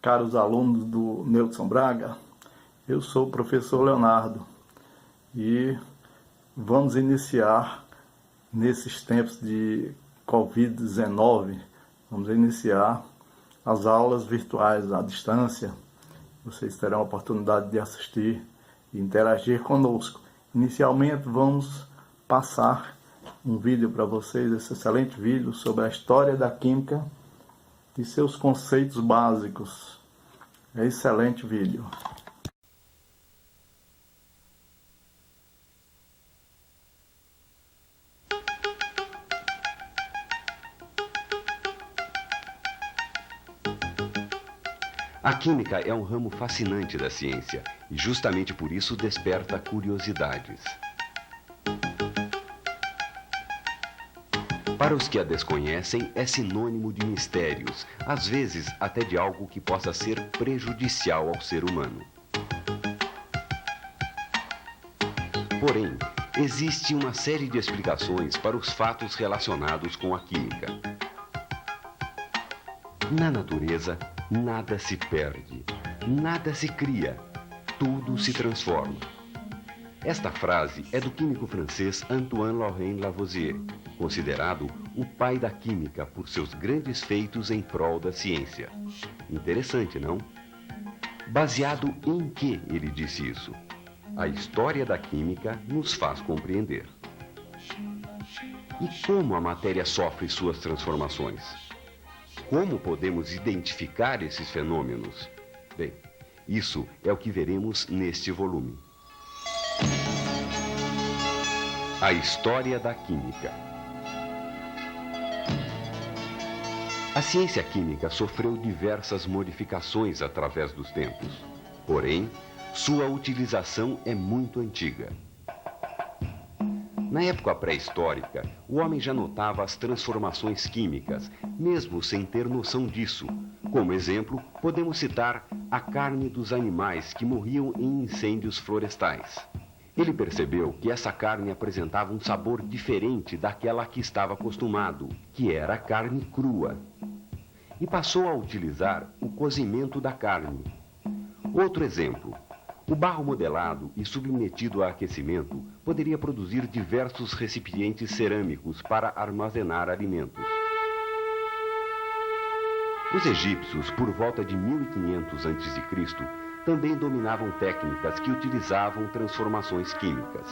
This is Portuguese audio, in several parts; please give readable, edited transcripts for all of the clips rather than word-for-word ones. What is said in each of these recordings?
caros alunos do Neudson Braga. Eu sou o professor Leonardo e vamos iniciar, nesses tempos de Covid-19, vamos iniciar as aulas virtuais à distância. Vocês terão a oportunidade de assistir e interagir conosco. Inicialmente vamos passar um vídeo para vocês, esse excelente vídeo sobre a história da química e seus conceitos básicos. É excelente vídeo. A química é um ramo fascinante da ciência e justamente por isso desperta curiosidades. Para os que a desconhecem, é sinônimo de mistérios, às vezes até de algo que possa ser prejudicial ao ser humano. Porém, existe uma série de explicações para os fatos relacionados com a química. Na natureza, nada se perde, nada se cria, tudo se transforma. Esta frase é do químico francês Antoine Lavoisier, considerado o pai da química por seus grandes feitos em prol da ciência. Interessante, não? Baseado em que ele disse isso? A história da química nos faz compreender. E como a matéria sofre suas transformações? Como podemos identificar esses fenômenos? Bem, isso é o que veremos neste volume. A história da química. A ciência química sofreu diversas modificações através dos tempos. Porém, sua utilização é muito antiga. Na época pré-histórica, o homem já notava as transformações químicas, mesmo sem ter noção disso. Como exemplo, podemos citar a carne dos animais que morriam em incêndios florestais. Ele percebeu que essa carne apresentava um sabor diferente daquela a que estava acostumado, que era a carne crua. E passou a utilizar o cozimento da carne. Outro exemplo. O barro modelado e submetido a aquecimento poderia produzir diversos recipientes cerâmicos para armazenar alimentos. Os egípcios, por volta de 1500 a.C., também dominavam técnicas que utilizavam transformações químicas.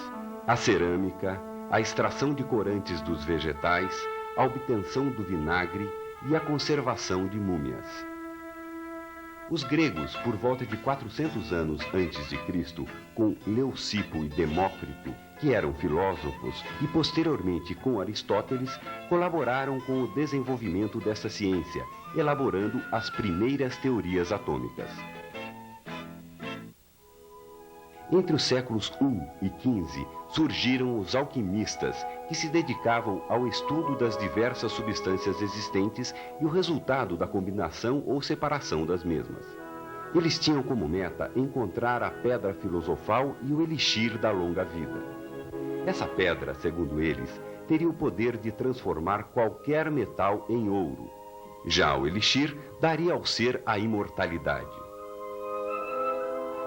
A cerâmica, a extração de corantes dos vegetais, a obtenção do vinagre e a conservação de múmias. Os gregos, por volta de 400 anos antes de Cristo, com Leucipo e Demócrito, que eram filósofos, e posteriormente com Aristóteles, colaboraram com o desenvolvimento dessa ciência, elaborando as primeiras teorias atômicas. Entre os séculos I e XV, surgiram os alquimistas, que se dedicavam ao estudo das diversas substâncias existentes e o resultado da combinação ou separação das mesmas. Eles tinham como meta encontrar a pedra filosofal e o elixir da longa vida. Essa pedra, segundo eles, teria o poder de transformar qualquer metal em ouro. Já o elixir daria ao ser a imortalidade.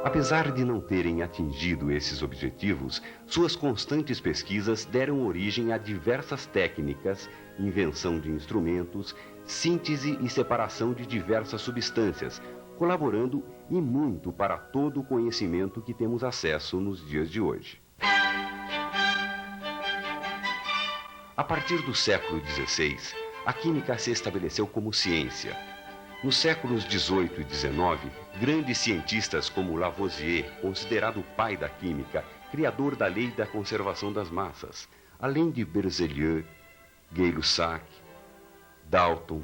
Apesar de não terem atingido esses objetivos, suas constantes pesquisas deram origem a diversas técnicas, invenção de instrumentos, síntese e separação de diversas substâncias, colaborando e muito para todo o conhecimento que temos acesso nos dias de hoje. A partir do século XVI, a química se estabeleceu como ciência. Nos séculos XVIII e XIX, grandes cientistas como Lavoisier, considerado o pai da química, criador da lei da conservação das massas, além de Berzelius, Gay-Lussac, Dalton,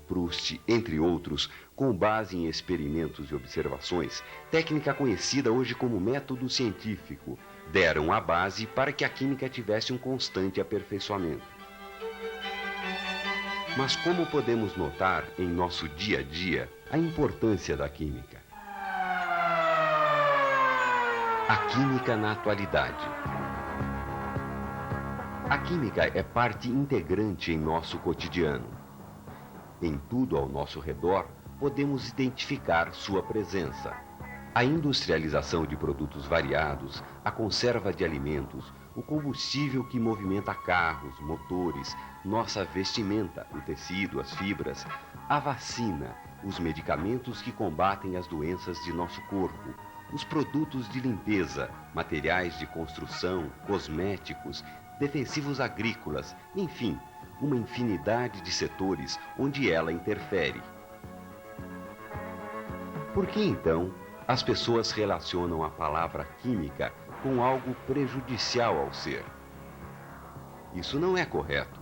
Proust, entre outros, com base em experimentos e observações, técnica conhecida hoje como método científico, deram a base para que a química tivesse um constante aperfeiçoamento. Mas como podemos notar em nosso dia a dia a importância da química? A química na atualidade. A química é parte integrante em nosso cotidiano. Em tudo ao nosso redor, podemos identificar sua presença. A industrialização de produtos variados, a conserva de alimentos, o combustível que movimenta carros, motores, nossa vestimenta, o tecido, as fibras, a vacina, os medicamentos que combatem as doenças de nosso corpo, os produtos de limpeza, materiais de construção, cosméticos, defensivos agrícolas, enfim, uma infinidade de setores onde ela interfere. Por que então as pessoas relacionam a palavra química com algo prejudicial ao ser? Isso não é correto,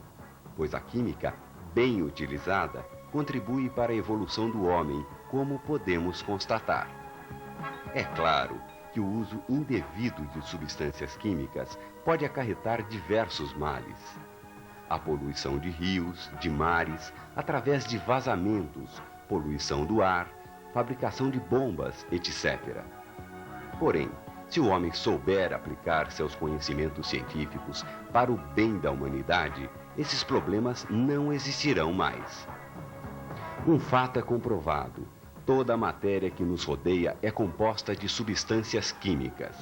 pois a química, bem utilizada, contribui para a evolução do homem, como podemos constatar. É claro que o uso indevido de substâncias químicas pode acarretar diversos males. A poluição de rios, de mares, através de vazamentos, poluição do ar, fabricação de bombas, etc. Porém, se o homem souber aplicar seus conhecimentos científicos para o bem da humanidade, esses problemas não existirão mais. Um fato é comprovado: toda a matéria que nos rodeia é composta de substâncias químicas.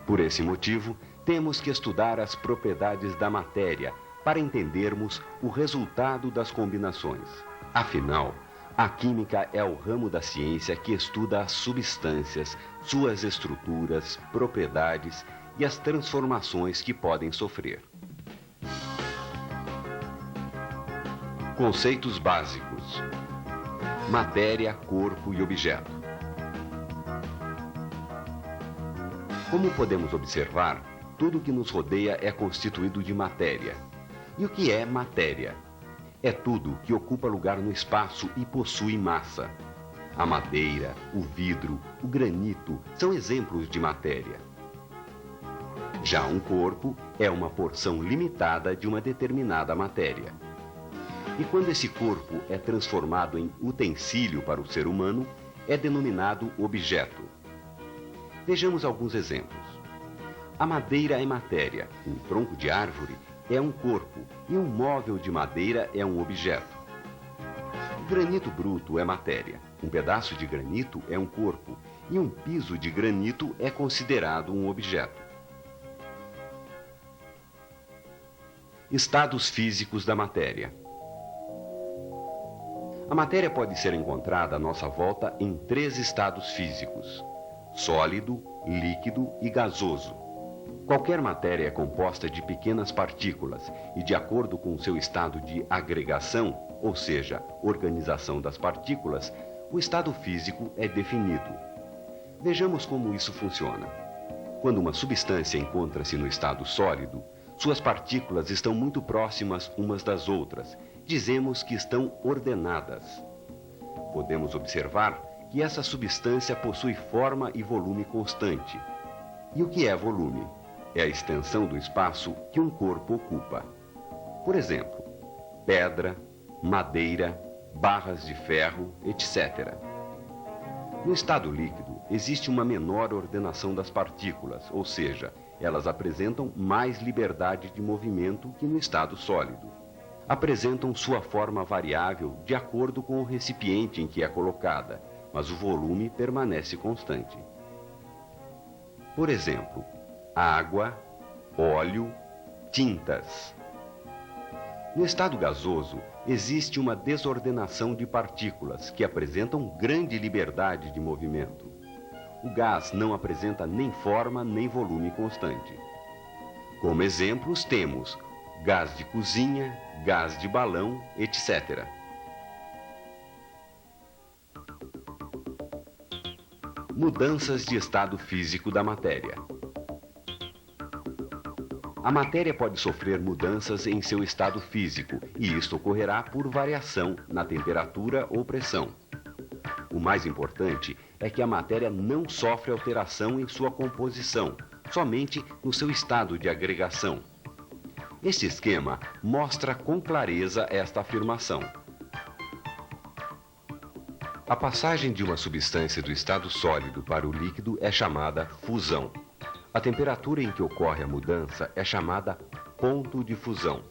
Por esse motivo, temos que estudar as propriedades da matéria para entendermos o resultado das combinações. Afinal, a química é o ramo da ciência que estuda as substâncias, suas estruturas, propriedades e as transformações que podem sofrer. Conceitos básicos: matéria, corpo e objeto. Como podemos observar, tudo que nos rodeia é constituído de matéria. E o que é matéria? É tudo que ocupa lugar no espaço e possui massa. A madeira, o vidro, o granito são exemplos de matéria. Já um corpo é uma porção limitada de uma determinada matéria. E quando esse corpo é transformado em utensílio para o ser humano, é denominado objeto. Vejamos alguns exemplos. A madeira é matéria, um tronco de árvore é um corpo e um móvel de madeira é um objeto. O granito bruto é matéria, um pedaço de granito é um corpo e um piso de granito é considerado um objeto. Estados físicos da matéria. A matéria pode ser encontrada à nossa volta em 3 estados físicos: sólido, líquido e gasoso. Qualquer matéria é composta de pequenas partículas e, de acordo com seu estado de agregação, ou seja, organização das partículas, o estado físico é definido. Vejamos como isso funciona. Quando uma substância encontra-se no estado sólido, suas partículas estão muito próximas umas das outras. Dizemos que estão ordenadas. Podemos observar que essa substância possui forma e volume constante. E o que é volume? É a extensão do espaço que um corpo ocupa. Por exemplo, pedra, madeira, barras de ferro, etc. No estado líquido, existe uma menor ordenação das partículas, ou seja, elas apresentam mais liberdade de movimento que no estado sólido. Apresentam sua forma variável de acordo com o recipiente em que é colocada, mas o volume permanece constante. Por exemplo, água, óleo, tintas. No estado gasoso, existe uma desordenação de partículas que apresentam grande liberdade de movimento. O gás não apresenta nem forma nem volume constante. Como exemplos temos gás de cozinha, gás de balão, etc. Mudanças de estado físico da matéria. A matéria pode sofrer mudanças em seu estado físico, e isto ocorrerá por variação na temperatura ou pressão. O mais importante é que a matéria não sofre alteração em sua composição, somente no seu estado de agregação. Este esquema mostra com clareza esta afirmação. A passagem de uma substância do estado sólido para o líquido é chamada fusão. A temperatura em que ocorre a mudança é chamada ponto de fusão.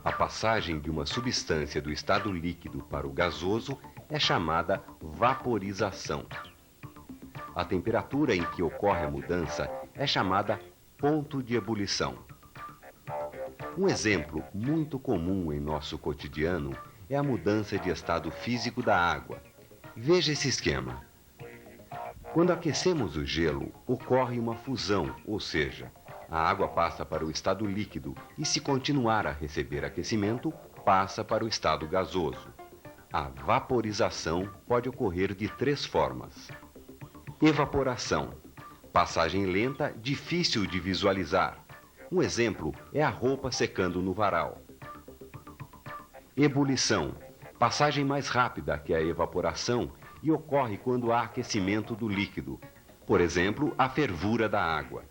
A passagem de uma substância do estado líquido para o gasoso é chamada vaporização. A temperatura em que ocorre a mudança é chamada ponto de ebulição. Um exemplo muito comum em nosso cotidiano é a mudança de estado físico da água. Veja esse esquema. Quando aquecemos o gelo, ocorre uma fusão, ou seja, a água passa para o estado líquido e, se continuar a receber aquecimento, passa para o estado gasoso. A vaporização pode ocorrer de 3 formas. Evaporação. Passagem lenta, difícil de visualizar. Um exemplo é a roupa secando no varal. Ebulição. Passagem mais rápida que a evaporação e ocorre quando há aquecimento do líquido. Por exemplo, a fervura da água.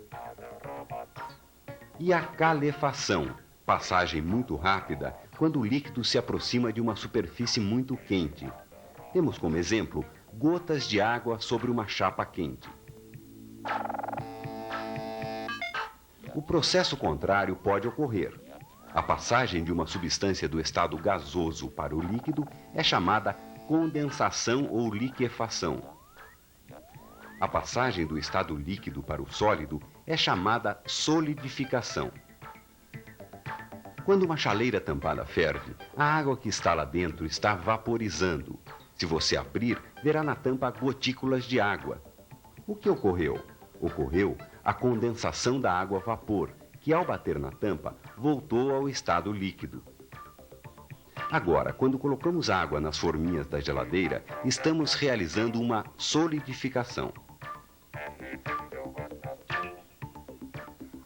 E a calefação. Passagem muito rápida quando o líquido se aproxima de uma superfície muito quente. Temos como exemplo gotas de água sobre uma chapa quente. O processo contrário pode ocorrer. A passagem de uma substância do estado gasoso para o líquido é chamada condensação ou liquefação. A passagem do estado líquido para o sólido é chamada solidificação. Quando uma chaleira tampada ferve, a água que está lá dentro está vaporizando. Se você abrir, verá na tampa gotículas de água. O que ocorreu? Ocorreu a condensação da água a vapor, que ao bater na tampa, voltou ao estado líquido. Agora, quando colocamos água nas forminhas da geladeira, estamos realizando uma solidificação.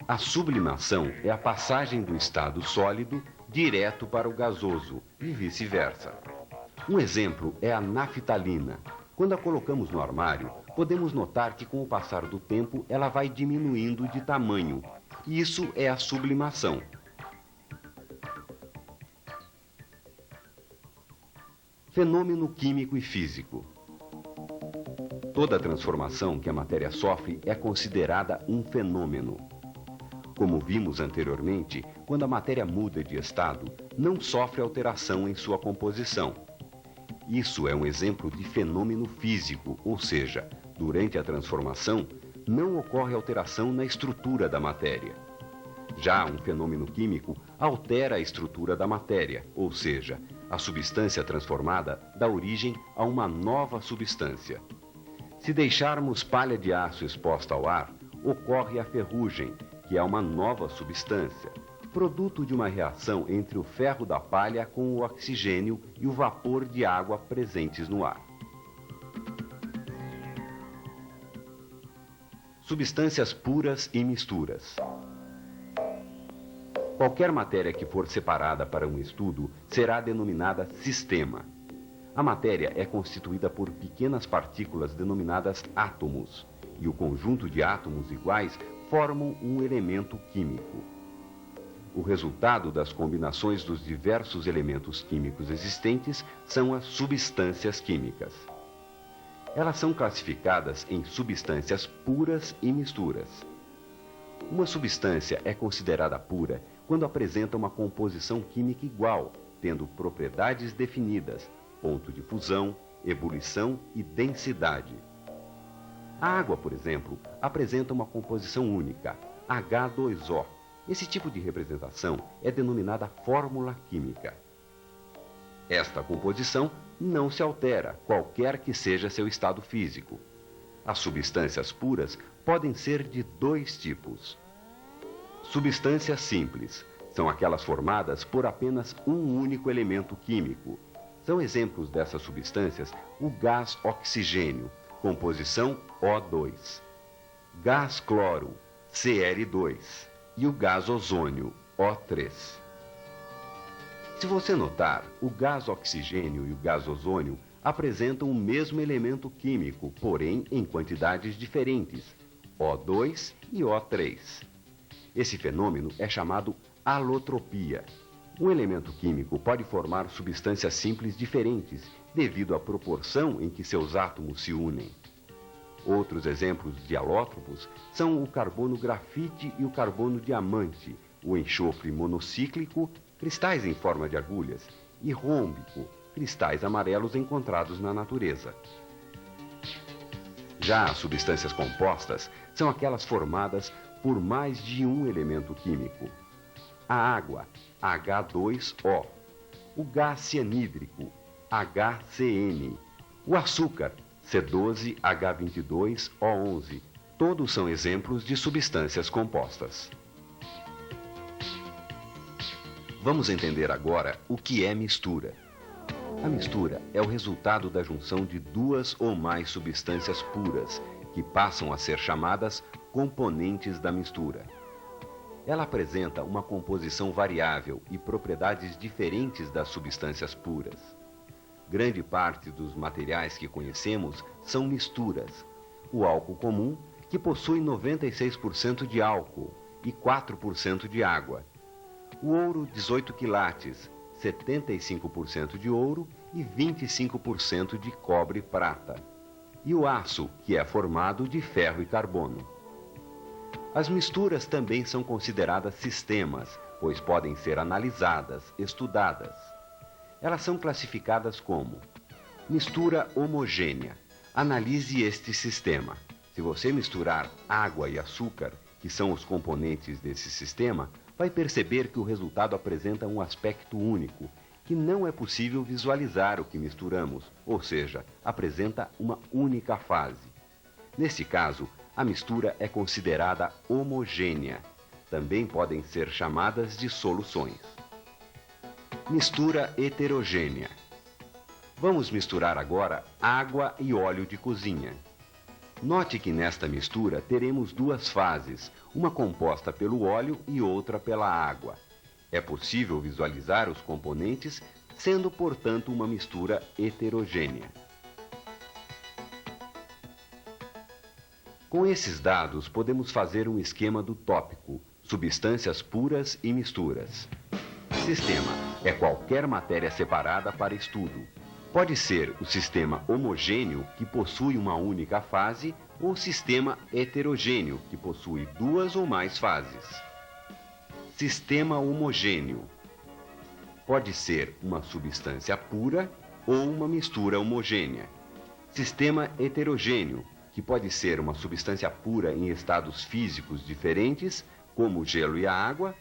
A sublimação é a passagem do estado sólido direto para o gasoso e vice-versa. Um exemplo é a naftalina. Quando a colocamos no armário, podemos notar que com o passar do tempo ela vai diminuindo de tamanho. Isso é a sublimação. Fenômeno químico e físico. Toda transformação que a matéria sofre é considerada um fenômeno. Como vimos anteriormente, quando a matéria muda de estado, não sofre alteração em sua composição. Isso é um exemplo de fenômeno físico, ou seja, durante a transformação, não ocorre alteração na estrutura da matéria. Já um fenômeno químico altera a estrutura da matéria, ou seja, a substância transformada dá origem a uma nova substância. Se deixarmos palha de aço exposta ao ar, ocorre a ferrugem, que é uma nova substância, produto de uma reação entre o ferro da palha com o oxigênio e o vapor de água presentes no ar. Substâncias puras e misturas. Qualquer matéria que for separada para um estudo será denominada sistema. A matéria é constituída por pequenas partículas denominadas átomos, e o conjunto de átomos iguais formam um elemento químico. O resultado das combinações dos diversos elementos químicos existentes são as substâncias químicas. Elas são classificadas em substâncias puras e misturas. Uma substância é considerada pura quando apresenta uma composição química igual, tendo propriedades definidas, ponto de fusão, ebulição e densidade. A água, por exemplo, apresenta uma composição única, H2O. Esse tipo de representação é denominada fórmula química. Esta composição não se altera, qualquer que seja seu estado físico. As substâncias puras podem ser de 2 tipos. Substâncias simples são aquelas formadas por apenas um único elemento químico. São exemplos dessas substâncias o gás oxigênio, composição O2, gás cloro, Cl2 e o gás ozônio, O3. Se você notar, o gás oxigênio e o gás ozônio apresentam o mesmo elemento químico, porém em quantidades diferentes, O2 e O3. Esse fenômeno é chamado alotropia. Um elemento químico pode formar substâncias simples diferentes devido à proporção em que seus átomos se unem. Outros exemplos de alótropos são o carbono grafite e o carbono diamante, o enxofre monocíclico cristais em forma de agulhas, e rômbico, cristais amarelos encontrados na natureza. Já as substâncias compostas são aquelas formadas por mais de um elemento químico. A água, H2O, o gás cianídrico, HCN, o açúcar, C12H22O11, todos são exemplos de substâncias compostas. Vamos entender agora o que é mistura. A mistura é o resultado da junção de duas ou mais substâncias puras, que passam a ser chamadas componentes da mistura. Ela apresenta uma composição variável e propriedades diferentes das substâncias puras. Grande parte dos materiais que conhecemos são misturas. O álcool comum, que possui 96% de álcool e 4% de água. O ouro 18 quilates, 75% de ouro e 25% de cobre e prata. E o aço, que é formado de ferro e carbono. As misturas também são consideradas sistemas, pois podem ser analisadas, estudadas. Elas são classificadas como mistura homogênea. Analise este sistema. Se você misturar água e açúcar, que são os componentes desse sistema, vai perceber que o resultado apresenta um aspecto único, que não é possível visualizar o que misturamos, ou seja, apresenta uma única fase. Neste caso, a mistura é considerada homogênea. Também podem ser chamadas de soluções. Mistura heterogênea. Vamos misturar agora água e óleo de cozinha. Note que nesta mistura teremos duas fases, uma composta pelo óleo e outra pela água. É possível visualizar os componentes, sendo, portanto, uma mistura heterogênea. Com esses dados, podemos fazer um esquema do tópico, substâncias puras e misturas. Sistema é qualquer matéria separada para estudo. Pode ser o sistema homogêneo, que possui uma única fase, ou sistema heterogêneo, que possui duas ou mais fases. Sistema homogêneo pode ser uma substância pura ou uma mistura homogênea. Sistema heterogêneo, que pode ser uma substância pura em estados físicos diferentes, como o gelo e a água,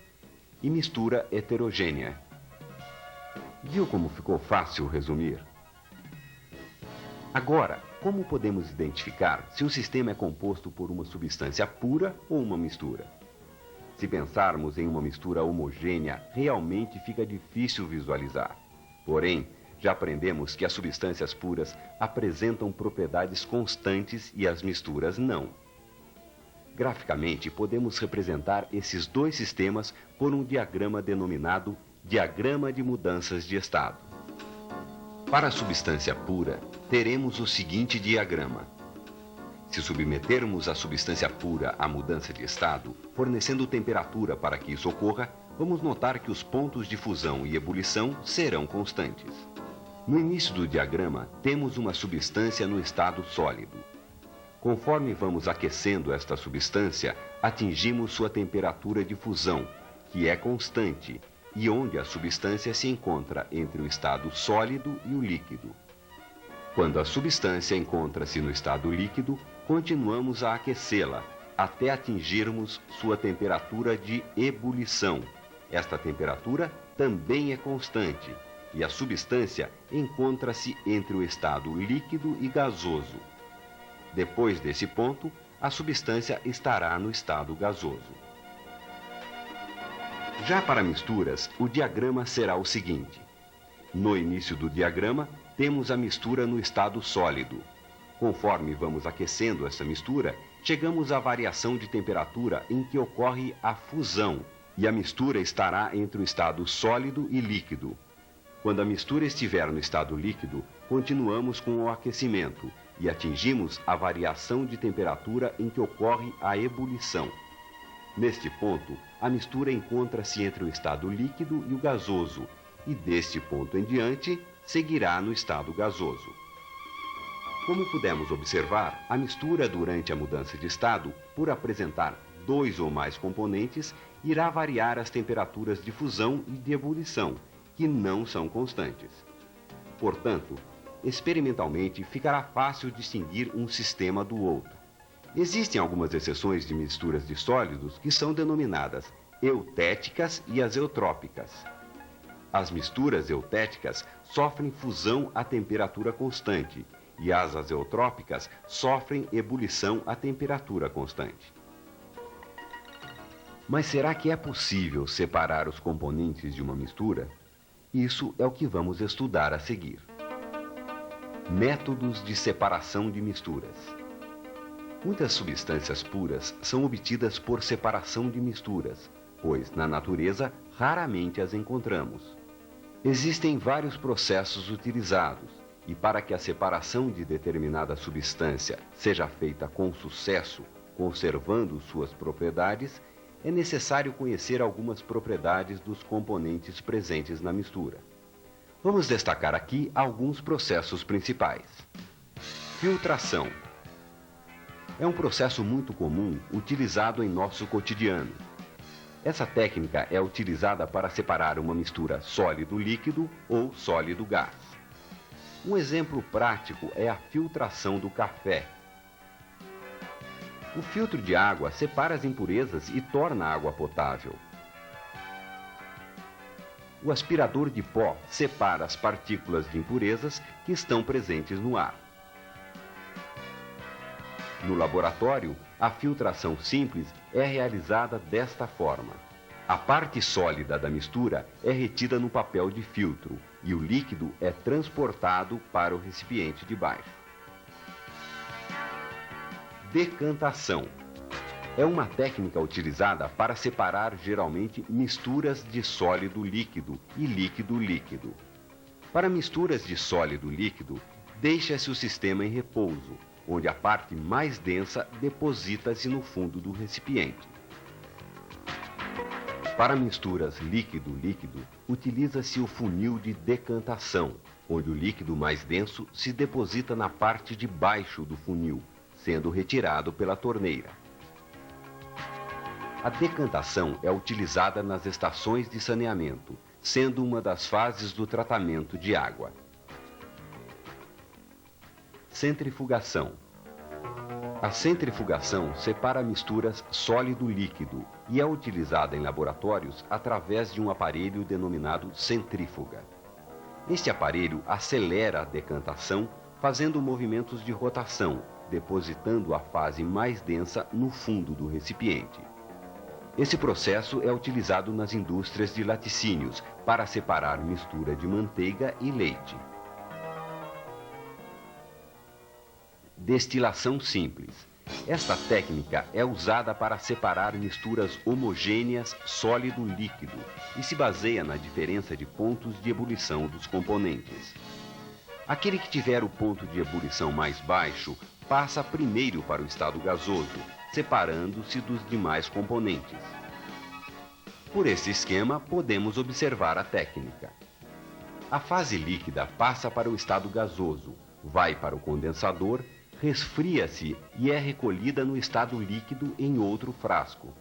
e mistura heterogênea. Viu como ficou fácil resumir? Agora, como podemos identificar se um sistema é composto por uma substância pura ou uma mistura? Se pensarmos em uma mistura homogênea, realmente fica difícil visualizar. Porém, já aprendemos que as substâncias puras apresentam propriedades constantes e as misturas não. Graficamente, podemos representar esses dois sistemas por um diagrama denominado diagrama de mudanças de estado. Para a substância pura, teremos o seguinte diagrama. Se submetermos a substância pura à mudança de estado, fornecendo temperatura para que isso ocorra, vamos notar que os pontos de fusão e ebulição serão constantes. No início do diagrama, temos uma substância no estado sólido. Conforme vamos aquecendo esta substância, atingimos sua temperatura de fusão, que é constante, e onde a substância se encontra entre o estado sólido e o líquido. Quando a substância encontra-se no estado líquido, continuamos a aquecê-la, até atingirmos sua temperatura de ebulição. Esta temperatura também é constante, e a substância encontra-se entre o estado líquido e gasoso. Depois desse ponto, a substância estará no estado gasoso. Já para misturas, o diagrama será o seguinte. No início do diagrama, temos a mistura no estado sólido. Conforme vamos aquecendo essa mistura, chegamos à variação de temperatura em que ocorre a fusão, e a mistura estará entre o estado sólido e líquido. Quando a mistura estiver no estado líquido, continuamos com o aquecimento e atingimos a variação de temperatura em que ocorre a ebulição. Neste ponto, a mistura encontra-se entre o estado líquido e o gasoso, e deste ponto em diante, seguirá no estado gasoso. Como pudemos observar, a mistura durante a mudança de estado, por apresentar dois ou mais componentes, irá variar as temperaturas de fusão e de ebulição, que não são constantes. Portanto, experimentalmente ficará fácil distinguir um sistema do outro. Existem algumas exceções de misturas de sólidos que são denominadas eutéticas e azeotrópicas. As misturas eutéticas sofrem fusão a temperatura constante e as azeotrópicas sofrem ebulição a temperatura constante. Mas será que é possível separar os componentes de uma mistura? Isso é o que vamos estudar a seguir. Métodos de separação de misturas. Muitas substâncias puras são obtidas por separação de misturas, pois na natureza raramente as encontramos. Existem vários processos utilizados, e para que a separação de determinada substância seja feita com sucesso, conservando suas propriedades, é necessário conhecer algumas propriedades dos componentes presentes na mistura. Vamos destacar aqui alguns processos principais. Filtração. É um processo muito comum utilizado em nosso cotidiano. Essa técnica é utilizada para separar uma mistura sólido-líquido ou sólido-gás. Um exemplo prático é a filtração do café. O filtro de água separa as impurezas e torna a água potável. O aspirador de pó separa as partículas de impurezas que estão presentes no ar. No laboratório, a filtração simples é realizada desta forma. A parte sólida da mistura é retida no papel de filtro e o líquido é transportado para o recipiente de baixo. Decantação. É uma técnica utilizada para separar geralmente misturas de sólido-líquido e líquido-líquido. Para misturas de sólido-líquido, deixa-se o sistema em repouso, onde a parte mais densa deposita-se no fundo do recipiente. Para misturas líquido-líquido, utiliza-se o funil de decantação, onde o líquido mais denso se deposita na parte de baixo do funil, sendo retirado pela torneira. A decantação é utilizada nas estações de saneamento, sendo uma das fases do tratamento de água. Centrifugação. A centrifugação separa misturas sólido-líquido e é utilizada em laboratórios através de um aparelho denominado centrífuga. Este aparelho acelera a decantação, fazendo movimentos de rotação, depositando a fase mais densa no fundo do recipiente. Esse processo é utilizado nas indústrias de laticínios para separar mistura de manteiga e leite. Destilação simples. Esta técnica é usada para separar misturas homogêneas sólido-líquido e se baseia na diferença de pontos de ebulição dos componentes. Aquele que tiver o ponto de ebulição mais baixo passa primeiro para o estado gasoso, separando-se dos demais componentes. Por esse esquema, podemos observar a técnica. A fase líquida passa para o estado gasoso, vai para o condensador, resfria-se e é recolhida no estado líquido em outro frasco.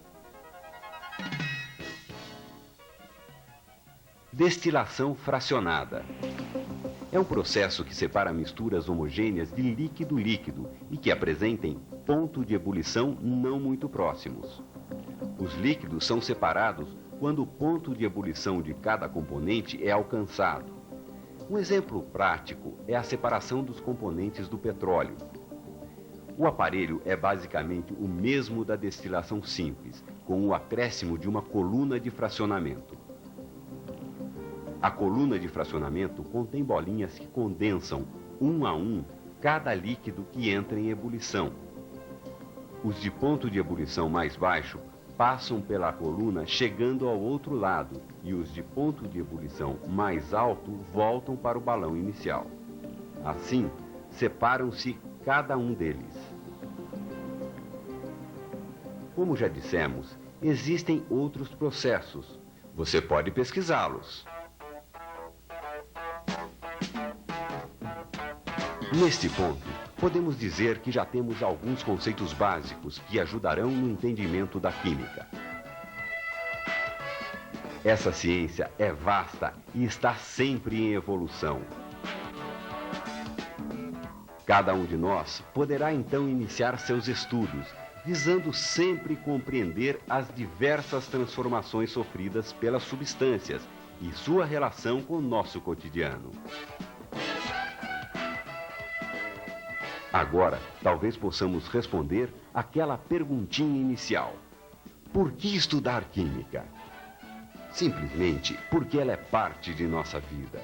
Destilação fracionada. É um processo que separa misturas homogêneas de líquido-líquido e que apresentem ponto de ebulição não muito próximos. Os líquidos são separados quando o ponto de ebulição de cada componente é alcançado. Um exemplo prático é a separação dos componentes do petróleo. O aparelho é basicamente o mesmo da destilação simples, com o acréscimo de uma coluna de fracionamento. A coluna de fracionamento contém bolinhas que condensam, um a um, cada líquido que entra em ebulição. Os de ponto de ebulição mais baixo passam pela coluna chegando ao outro lado e os de ponto de ebulição mais alto voltam para o balão inicial. Assim, separam-se cada um deles. Como já dissemos, existem outros processos. Você pode pesquisá-los. Neste ponto, podemos dizer que já temos alguns conceitos básicos que ajudarão no entendimento da química. Essa ciência é vasta e está sempre em evolução. Cada um de nós poderá então iniciar seus estudos, visando sempre compreender as diversas transformações sofridas pelas substâncias e sua relação com o nosso cotidiano. Agora, talvez possamos responder aquela perguntinha inicial: por que estudar química? Simplesmente porque ela é parte de nossa vida.